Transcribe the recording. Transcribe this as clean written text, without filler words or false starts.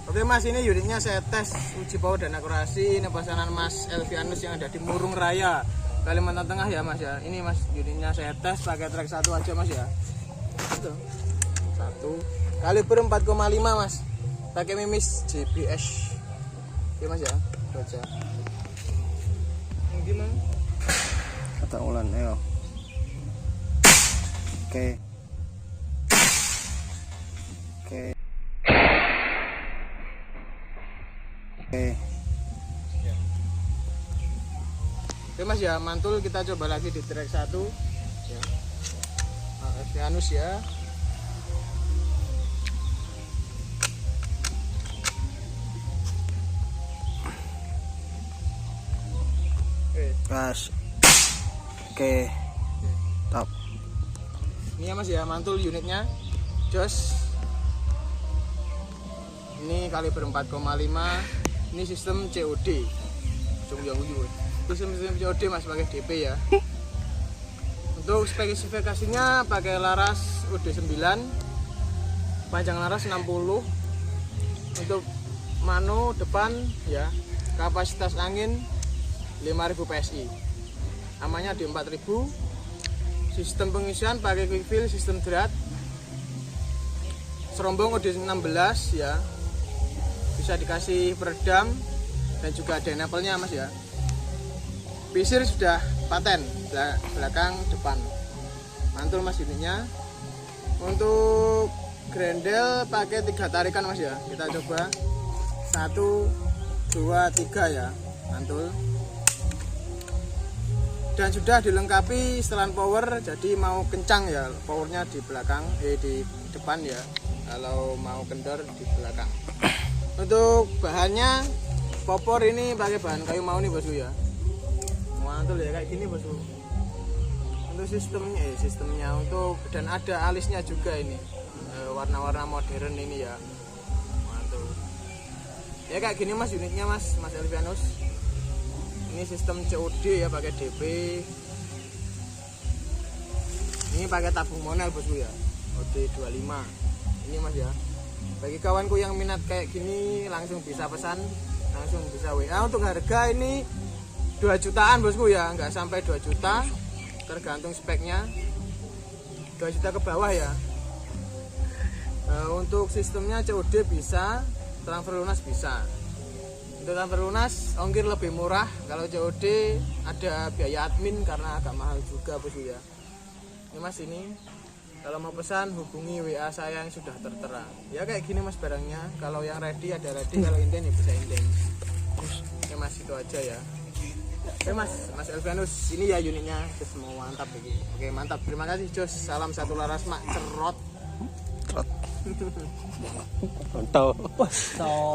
Oke mas, ini unitnya saya tes uji power dan akurasi. Ini pesanan Mas Elvianus yang ada di Murung Raya, Kalimantan Tengah ya mas ya. Ini mas unitnya saya tes pakai trek 1 aja mas ya. Itu 1 kaliber 4,5 mas, pakai mimis JBS. Oke mas ya, baca gimana kata ulan ayo. Oke Oke mas ya, mantul kita coba lagi di trek 1 ya. Elvianus ya. Gas. Oke. Top. Ini ya mas ya, mantul unitnya. Jos. Ini kaliber 4,5. Ini sistem COD. Sistem COD mas, pakai DP ya. Untuk spesifikasinya pakai laras UD9. Panjang laras 60. Untuk mano depan ya. Kapasitas angin 5000 PSI, amannya di 4000. Sistem pengisian pakai quick fill, sistem drat, serombong UD16 ya, bisa dikasih peredam dan juga ada enable-nya mas ya. Pisir sudah paten, belakang depan, mantul mas unitnya. Untuk grendel pakai 3 tarikan mas ya, kita coba 1, 2, 3 ya, mantul. Dan sudah dilengkapi setelan power, jadi mau kencang ya powernya di belakang, di depan ya, kalau mau kendor di belakang. Untuk bahannya popor ini pakai bahan kayu mau nih bosku ya, mantul ya kayak gini bosku. Untuk sistemnya untuk, dan ada alisnya juga ini, warna-warna modern ini ya, mantul ya kayak gini mas unitnya mas Elvianus. Ini sistem COD ya, pakai DP. Ini pakai tabung monel bosku ya, OD25 ini mas ya. Bagi kawanku yang minat kayak gini langsung bisa pesan, langsung bisa WA. Untuk harga ini 2 jutaan bosku ya, nggak sampai 2 juta, tergantung speknya, 2 juta ke bawah ya. Untuk sistemnya COD bisa, transfer lunas bisa. Untuk transfer lunas ongkir lebih murah, kalau COD ada biaya admin karena agak mahal juga bosku ya. Ini mas, ini kalau mau pesan hubungi WA saya yang sudah tertera ya. Kayak gini mas barangnya, kalau yang ready ada ready, kalau inden ya bisa inden. Oke mas, itu aja ya. Oke mas Elvianus, ini ya unitnya, semua mantap ini. Oke mantap, terima kasih Jos, salam satu laras mak cerot. Mantap.